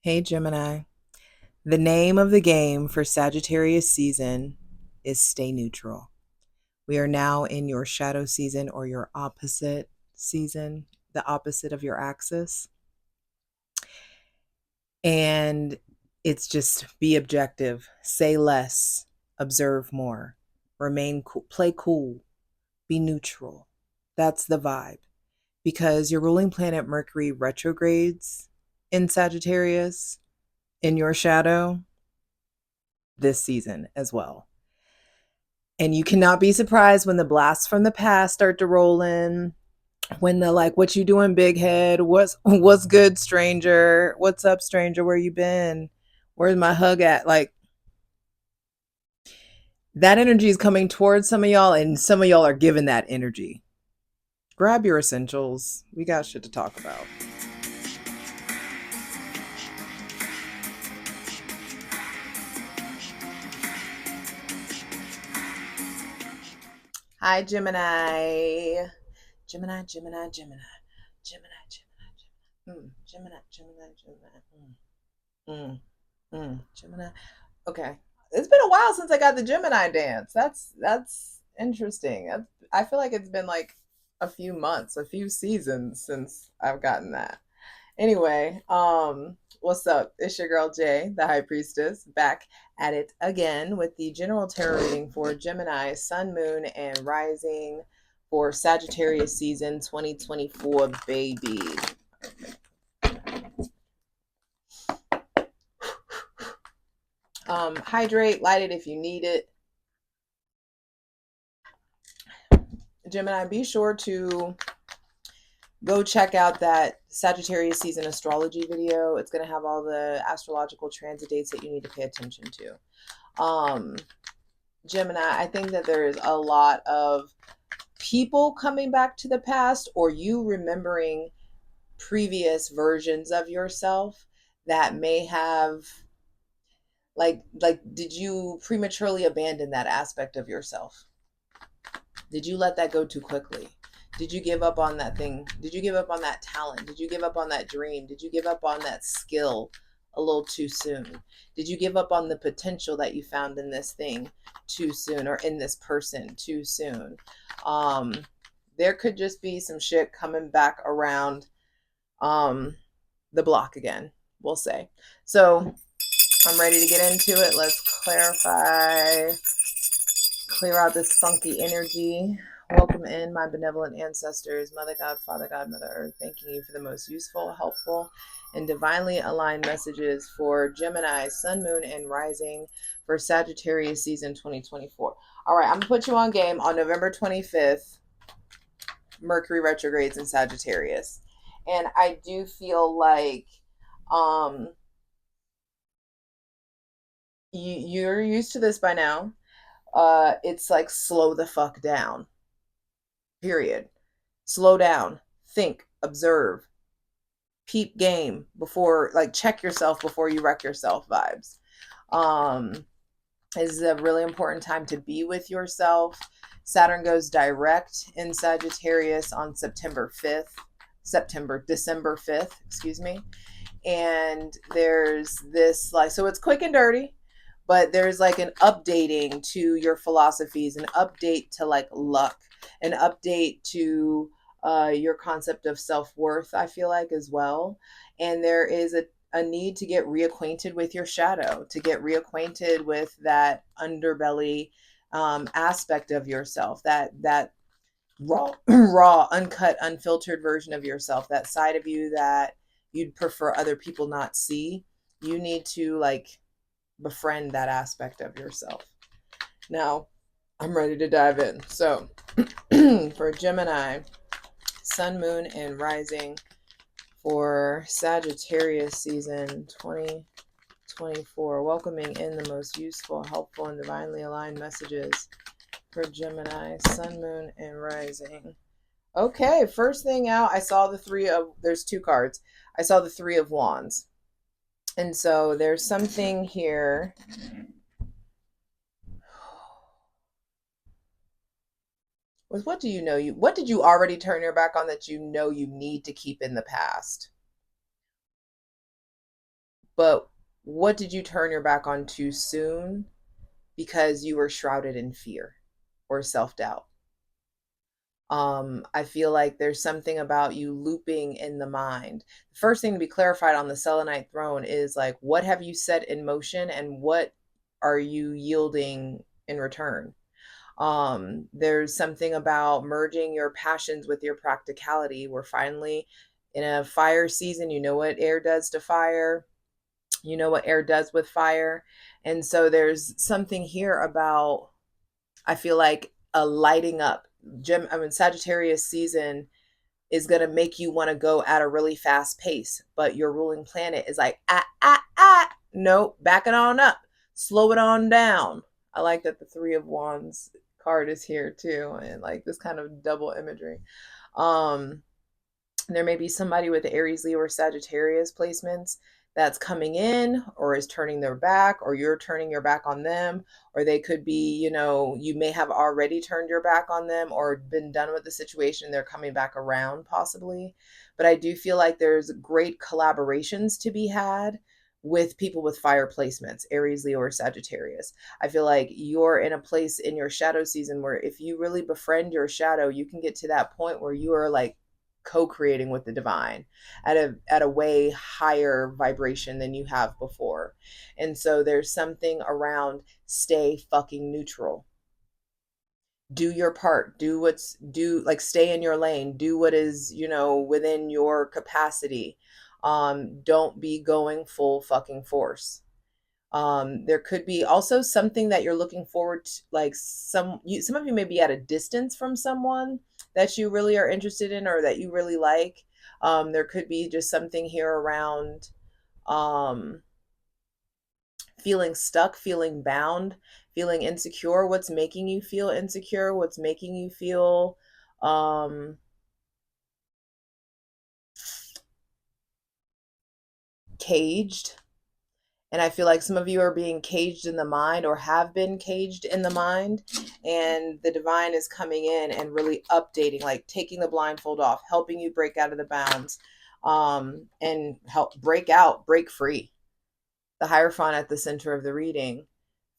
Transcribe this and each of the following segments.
Hey Gemini. The name of the game for Sagittarius season is stay neutral. We are now in your shadow season or your opposite season, the opposite of your axis. And it's just be objective, say less, observe more, remain cool, play cool, be neutral. That's the vibe. Because your ruling planet Mercury retrogrades in Sagittarius in your shadow this season as well. And you cannot be surprised when the blasts from the past start to roll in, when the like, what you doing, big head? What's good, stranger? What's up, stranger? Where you been? Where's my hug at? Like, that energy is coming towards some of y'all, and some of y'all are giving that energy. Grab your essentials. We got shit to talk about. Hi, Gemini. Gemini, Gemini, Gemini. Gemini, Gemini, Gemini. Gemini, Gemini. Gemini. Okay. It's been a while since I got the Gemini dance. That's interesting. I feel like it's been like a few months, a few seasons since I've gotten that. Anyway, what's up? It's your girl Jay, the High Priestess, back at it again with the general tarot reading for Gemini, Sun, Moon, and Rising for Sagittarius season 2024, baby. Hydrate, light it if you need it. Gemini, be sure to go check out that Sagittarius season astrology video. It's going to have all the astrological transit dates that you need to pay attention to. Gemini, I think that there is a lot of people coming back to the past, or you remembering previous versions of yourself that may have like did you prematurely abandon that aspect of yourself? Did you let that go too quickly? Did you give up on that thing? Did you give up on that talent? Did you give up on that dream? Did you give up on that skill a little too soon? Did you give up on the potential that you found in this thing too soon, or in this person too soon? There could just be some shit coming back around the block again, we'll say. So I'm ready to get into it. Let's clarify, clear out this funky energy. Welcome in, my benevolent ancestors, Mother God, Father God, Mother Earth, thanking you for the most useful, helpful, and divinely aligned messages for Gemini, Sun, Moon, and Rising for Sagittarius season 2024. All right, I'm going to put you on game. On November 25th, Mercury retrogrades in Sagittarius. And I do feel like you're used to this by now. It's like slow the fuck down. Period. Slow down. Think. Observe. Peep game before, like, check yourself before you wreck yourself vibes. This is a really important time to be with yourself. Saturn goes direct in Sagittarius on December 5th, excuse me. And there's this, like, so it's quick and dirty, but there's like an updating to your philosophies, an update to like luck, an update to your concept of self-worth, I feel like, as well. And there is a need to get reacquainted with your shadow, to get reacquainted with that underbelly aspect of yourself, that raw, uncut, unfiltered version of yourself, that side of you that you'd prefer other people not see. You need to like befriend that aspect of yourself. Now, I'm ready to dive in. So, for Gemini, Sun, Moon, and Rising for Sagittarius season 2024, welcoming in the most useful, helpful, and divinely aligned messages for Gemini, Sun, Moon, and Rising. Okay, first thing out, I saw there's two cards. I saw the Three of Wands. And so there's something here. With what do you know? What did you already turn your back on that you know you need to keep in the past? but what did you turn your back on too soon because you were shrouded in fear or self-doubt? I feel like there's something about you looping in the mind. The first thing to be clarified on the selenite throne is like, what have you set in motion and what are you yielding in return? There's something about merging your passions with your practicality. We're finally in a fire season. You know what air does to fire. You know what air does with fire. And so there's something here about, I feel like, a lighting up. Sagittarius season is going to make you want to go at a really fast pace, but your ruling planet is like, no, back it on up, slow it on down. I like that the Three of Wands card is here too, and like this kind of double imagery. There may be somebody with Aries, Leo, or Sagittarius placements that's coming in or is turning their back, or you're turning your back on them, or they could be, you may have already turned your back on them or been done with the situation. They're coming back around possibly. But I do feel like there's great collaborations to be had with people with fire placements, Aries, Leo, or Sagittarius. I feel like you're in a place in your shadow season where if you really befriend your shadow, you can get to that point where you are like co-creating with the divine at a way higher vibration than you have before. And so there's something around stay fucking neutral. Do your part, like stay in your lane, do what is, within your capacity. Don't be going full fucking force. There could be also something that you're looking forward to, like some of you may be at a distance from someone that you really are interested in or that you really like. There could be just something here around feeling stuck, feeling bound, feeling insecure. What's making you feel insecure? What's making you feel caged? And I feel like some of you are being caged in the mind or have been caged in the mind. And the divine is coming in and really updating, like taking the blindfold off, helping you break out of the bounds, and help break free. The Hierophant at the center of the reading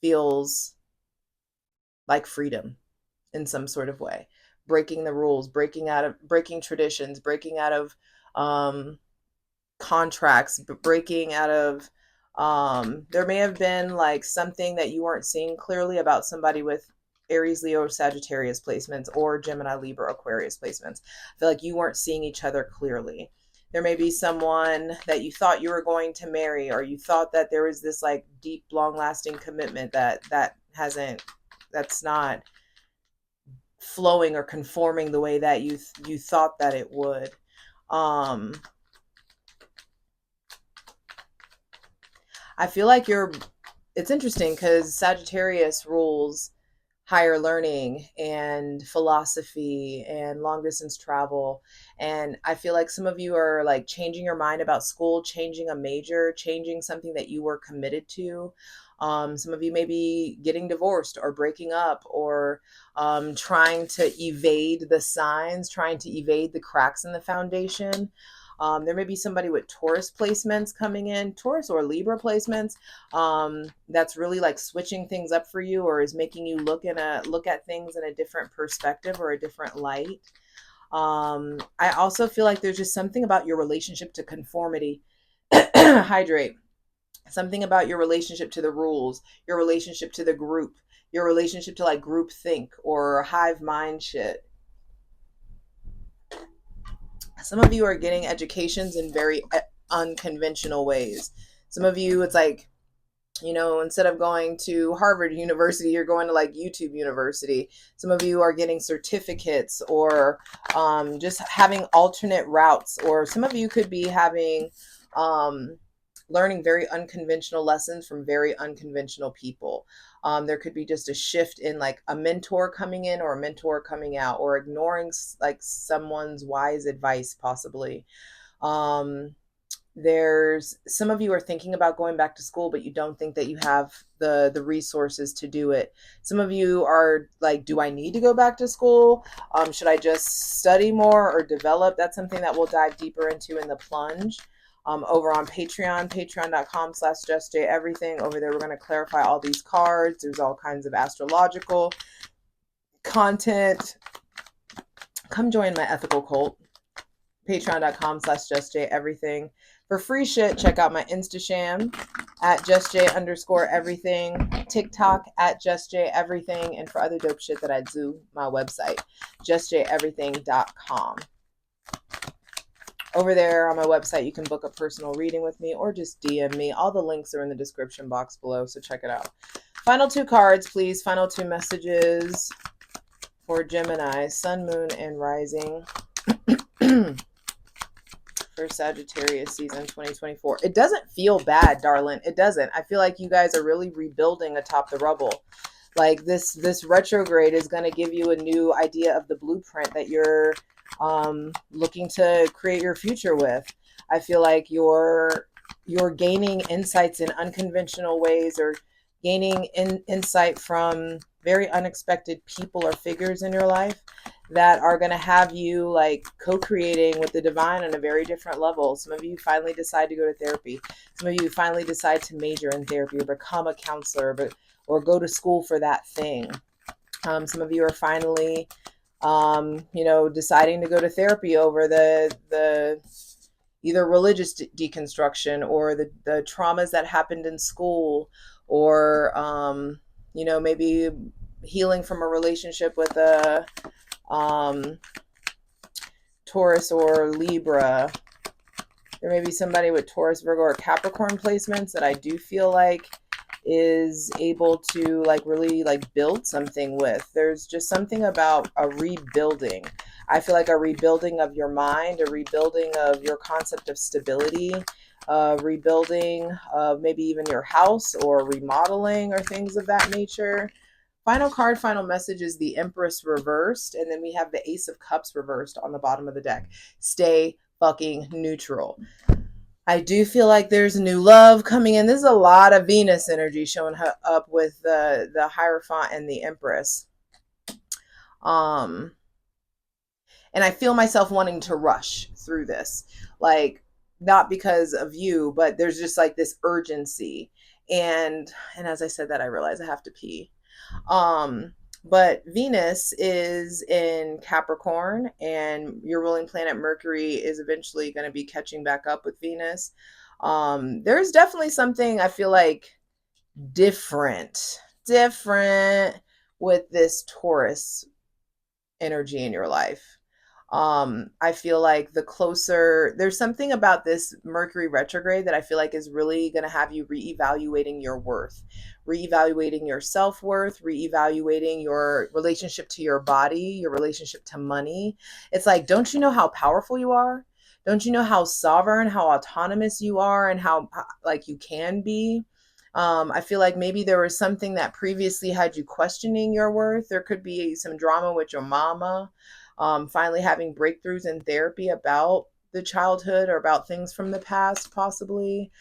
feels like freedom in some sort of way. Breaking the rules, breaking traditions, breaking out of contracts, breaking out of there may have been like something that you weren't seeing clearly about somebody with Aries, Leo, Sagittarius placements, or Gemini, Libra, Aquarius placements. I feel like you weren't seeing each other clearly. There may be someone that you thought you were going to marry, or you thought that there was this like deep, long-lasting commitment that's not flowing or conforming the way that you thought that it would. I feel like it's interesting because Sagittarius rules higher learning and philosophy and long distance travel. And I feel like some of you are like changing your mind about school, changing a major, changing something that you were committed to. Some of you may be getting divorced or breaking up or trying to evade the signs, trying to evade the cracks in the foundation. There may be somebody with Taurus placements coming in, Taurus or Libra placements, that's really like switching things up for you or is making you look at things in a different perspective or a different light. I also feel like there's just something about your relationship to conformity. Hydrate. Something about your relationship to the rules, your relationship to the group, your relationship to like group think or hive mind shit. Some of you are getting educations in very unconventional ways. Some of you, it's like, instead of going to Harvard University, you're going to like YouTube University. Some of you are getting certificates or just having alternate routes. Or some of you could be having, learning very unconventional lessons from very unconventional people. There could be just a shift in like a mentor coming in or a mentor coming out or ignoring like someone's wise advice possibly. There's some of you are thinking about going back to school, but you don't think that you have the resources to do it. Some of you are like, do I need to go back to school? Should I just study more or develop? That's something that we'll dive deeper into in the plunge. over on Patreon, patreon.com/JustJEverything. Over there, we're going to clarify all these cards. There's all kinds of astrological content. Come join my ethical cult. Patreon.com/JustJEverything. For free shit, check out my Instasham at JustJ_everything, TikTok at JustJEverything, and for other dope shit that I do, my website, JustJEverything.com. Over there on my website, you can book a personal reading with me or just DM me. All the links are in the description box below, so check it out. Final 2 cards, please. Final 2 messages for Gemini, Sun, Moon, and Rising. For Sagittarius season 2024. It doesn't feel bad, darling. It doesn't. I feel like you guys are really rebuilding atop the rubble. Like this retrograde is going to give you a new idea of the blueprint that you're looking to create your future with. I feel like you're gaining insights in unconventional ways, or gaining insight from very unexpected people or figures in your life that are going to have you like co-creating with the divine on a very different level. Some of you finally decide to go to therapy. Some of you finally decide to major in therapy or become a counselor, or go to school for that thing. Some of you are finally, deciding to go to therapy over the either religious deconstruction or the traumas that happened in school, or, maybe healing from a relationship with a Taurus or Libra. There may be somebody with Taurus, Virgo, or Capricorn placements that I do feel like is able to like really like build something with. There's just something about a rebuilding. I feel like a rebuilding of your mind, a rebuilding of your concept of stability, rebuilding of maybe even your house, or remodeling, or things of that nature. Final card, final message is the Empress reversed, and then we have the Ace of Cups reversed on the bottom of the deck. Stay fucking neutral. I do feel like there's new love coming in. There's a lot of Venus energy showing up with the Hierophant and the Empress. And I feel myself wanting to rush through this, like, not because of you, but there's just like this urgency. And as I said that, I realize I have to pee. But Venus is in Capricorn, and your ruling planet Mercury is eventually going to be catching back up with Venus. There's definitely something I feel like different with this Taurus energy in your life. I feel like there's something about this Mercury retrograde that I feel like is really going to have you reevaluating your worth, reevaluating your self-worth, reevaluating your relationship to your body, your relationship to money. It's like, don't you know how powerful you are? Don't you know how sovereign, how autonomous you are, and how like you can be? I feel like maybe there was something that previously had you questioning your worth. There could be some drama with your mama. Finally having breakthroughs in therapy about the childhood or about things from the past, possibly.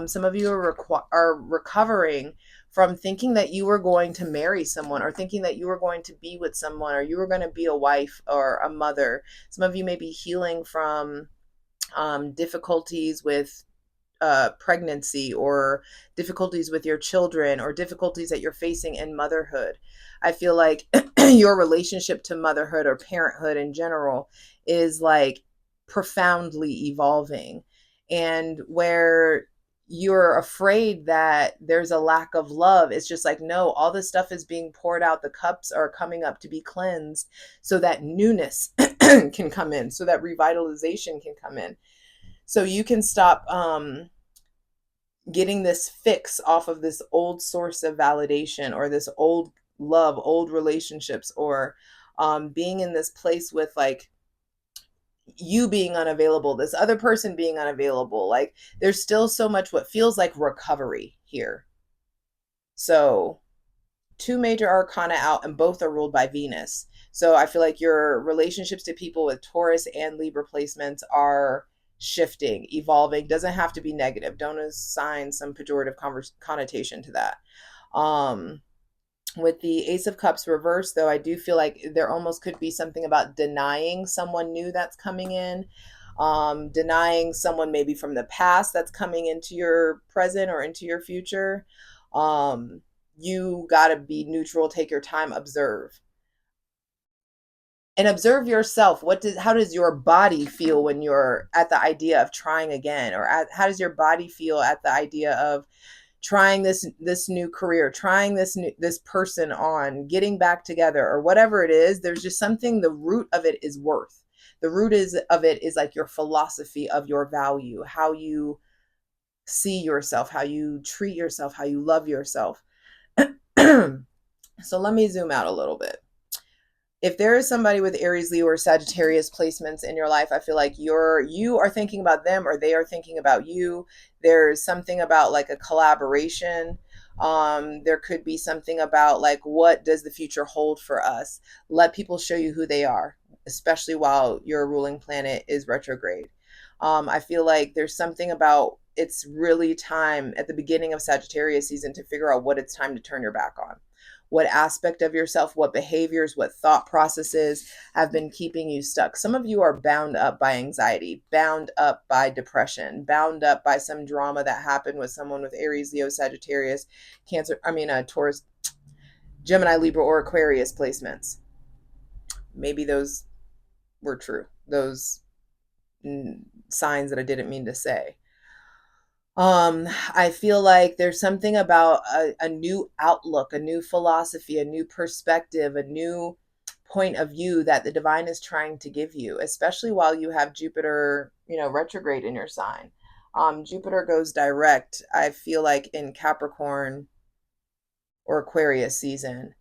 Some of you are recovering from thinking that you were going to marry someone, or thinking that you were going to be with someone, or you were going to be a wife or a mother. Some of you may be healing from difficulties with pregnancy, or difficulties with your children, or difficulties that you're facing in motherhood. I feel like your relationship to motherhood or parenthood in general is like profoundly evolving, and where you're afraid that there's a lack of love, it's just like, no, all this stuff is being poured out. The cups are coming up to be cleansed so that newness can come in, so that revitalization can come in. So you can stop getting this fix off of this old source of validation, or this old love, old relationships, or being in this place with like you being unavailable, this other person being unavailable. Like there's still so much what feels like recovery here. So 2 major arcana out, and both are ruled by Venus. So I feel like your relationships to people with Taurus and Libra placements are shifting, evolving. Doesn't have to be negative. Don't assign some pejorative connotation to that. With the Ace of Cups reversed, though, I do feel like there almost could be something about denying someone new that's coming in. denying someone maybe from the past that's coming into your present or into your future. You got to be neutral, take your time, observe. And observe yourself. How does your body feel when you're at the idea of trying again? Or how does your body feel at the idea of trying this new career, trying this person on, getting back together, or whatever it is? There's just something, the root of it is worth. The root of it is like your philosophy of your value, how you see yourself, how you treat yourself, how you love yourself. So let me zoom out a little bit. If there is somebody with Aries, Leo, or Sagittarius placements in your life, I feel like you are thinking about them, or they are thinking about you. There's something about like a collaboration. There could be something about like, what does the future hold for us? Let people show you who they are, especially while your ruling planet is retrograde. I feel like there's something about, it's really time at the beginning of Sagittarius season to figure out what it's time to turn your back on. What aspect of yourself, what behaviors, what thought processes have been keeping you stuck. Some of you are bound up by anxiety, bound up by depression, bound up by some drama that happened with someone with Aries, Leo, Sagittarius, Taurus, Gemini, Libra, or Aquarius placements. Maybe those were true. Those signs that I didn't mean to say. I feel like there's something about a new outlook, a new philosophy, a new perspective, a new point of view that the divine is trying to give you, especially while you have Jupiter, retrograde in your sign. Jupiter goes direct, I feel like, in Capricorn or Aquarius season.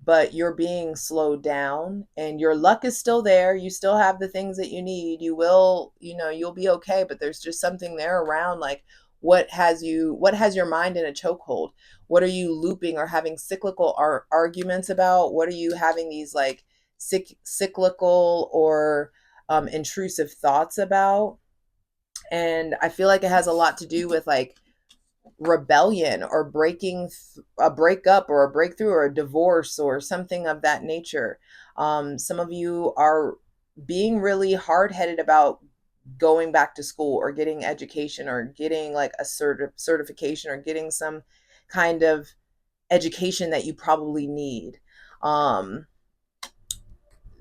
But you're being slowed down and your luck is still there. You still have the things that you need. You will, you'll be okay. But there's just something there around like, what has your mind in a chokehold? What are you looping or having cyclical arguments about? What are you having these like cyclical or intrusive thoughts about? And I feel like it has a lot to do with like rebellion or breaking a breakup or a breakthrough or a divorce or something of that nature. Some of you are being really hard-headed about going back to school or getting education or getting like a certification or getting some kind of education that you probably need.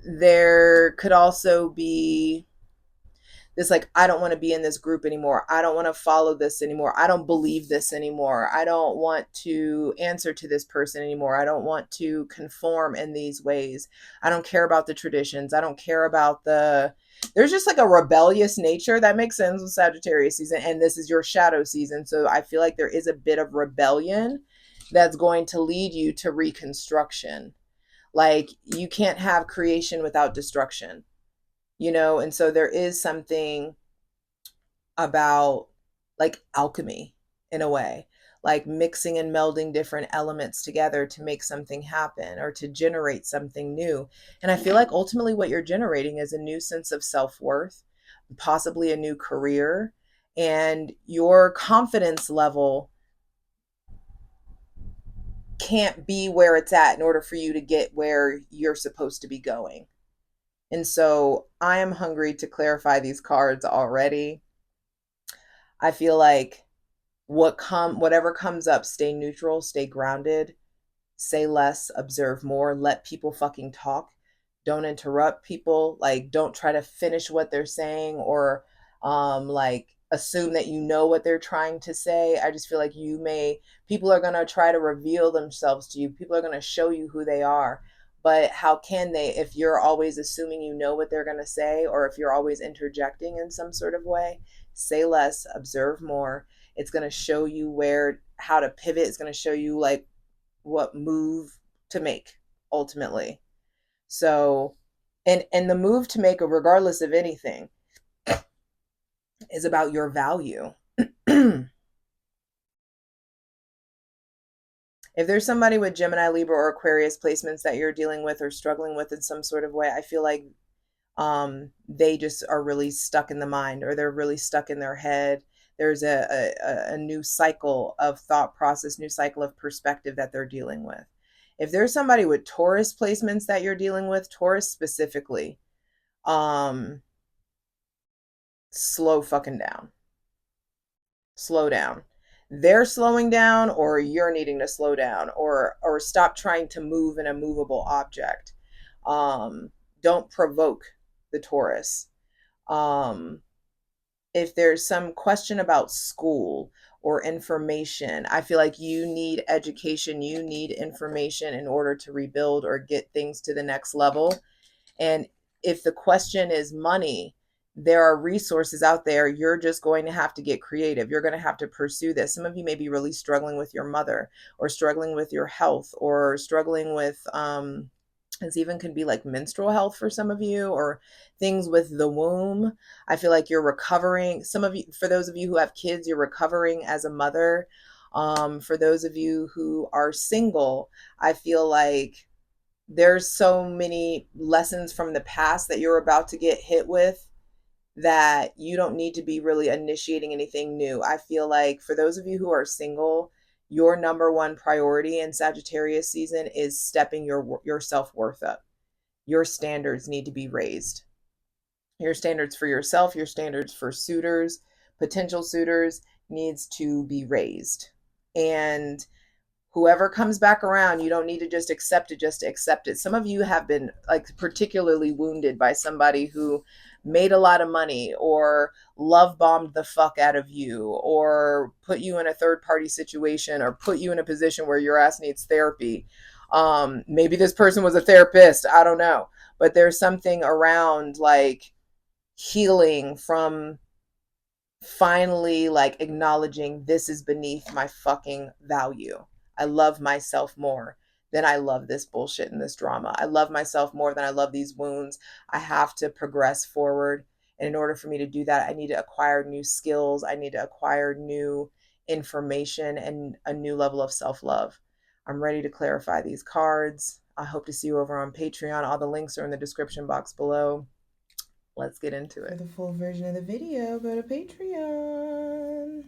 There could also be this like, I don't want to be in this group anymore. I don't want to follow this anymore. I don't believe this anymore. I don't want to answer to this person anymore. I don't want to conform in these ways. I don't care about the traditions. I don't care about there's just like a rebellious nature that makes sense with Sagittarius season. And this is your shadow season. So I feel like there is a bit of rebellion that's going to lead you to reconstruction. Like you can't have creation without destruction. And so there is something about like alchemy in a way, like mixing and melding different elements together to make something happen or to generate something new. And I feel like ultimately what you're generating is a new sense of self-worth, possibly a new career, and your confidence level can't be where it's at in order for you to get where you're supposed to be going. And so I am hungry to clarify these cards already. I feel like whatever comes up, stay neutral, stay grounded, say less, observe more, let people fucking talk. Don't interrupt people. Like, don't try to finish what they're saying or like assume that you know what they're trying to say. I just feel like people are going to try to reveal themselves to you. People are going to show you who they are. But how can they, if you're always assuming you know what they're going to say, or if you're always interjecting in some sort of way? Say less, observe more. It's going to show you how to pivot. It's going to show you like what move to make ultimately. So, and the move to make, regardless of anything, is about your value. If there's somebody with Gemini, Libra, or Aquarius placements that you're dealing with or struggling with in some sort of way, I feel like they just are really stuck in the mind, or they're really stuck in their head. There's a new cycle of thought process, new cycle of perspective that they're dealing with. If there's somebody with Taurus placements that you're dealing with, Taurus specifically, slow fucking down. Slow down. They're slowing down, or you're needing to slow down, or stop trying to move an immovable object. Don't provoke the Taurus. Um, if there's some question about school or information, I feel like you need education, you need information in order to rebuild or get things to the next level. And if the question is money, there are resources out there. You're just going to have to get creative. You're going to have to pursue this. Some of you may be really struggling with your mother, or struggling with your health, or struggling with, this even could be like menstrual health for some of you, or things with the womb. I feel like you're recovering. Some of you, for those of you who have kids, you're recovering as a mother. For those of you who are single, I feel like there's so many lessons from the past that you're about to get hit with that you don't need to be really initiating anything new. I feel like for those of you who are single, your number one priority in Sagittarius season is stepping your self-worth up. Your standards need to be raised. Your standards for yourself, your standards for suitors, potential suitors, needs to be raised. And whoever comes back around, you don't need to just accept it just to accept it. Some of you have been like particularly wounded by somebody who made a lot of money, or love bombed the fuck out of you, or put you in a third party situation, or put you in a position where your ass needs therapy. Maybe this person was a therapist, I don't know, but there's something around like healing from finally like acknowledging this is beneath my fucking value. I love myself more than I love this bullshit and this drama. I love myself more than I love these wounds. I have to progress forward. And in order for me to do that, I need to acquire new skills. I need to acquire new information and a new level of self-love. I'm ready to clarify these cards. I hope to see you over on Patreon. All the links are in the description box below. Let's get into it. For the full version of the video, go to Patreon.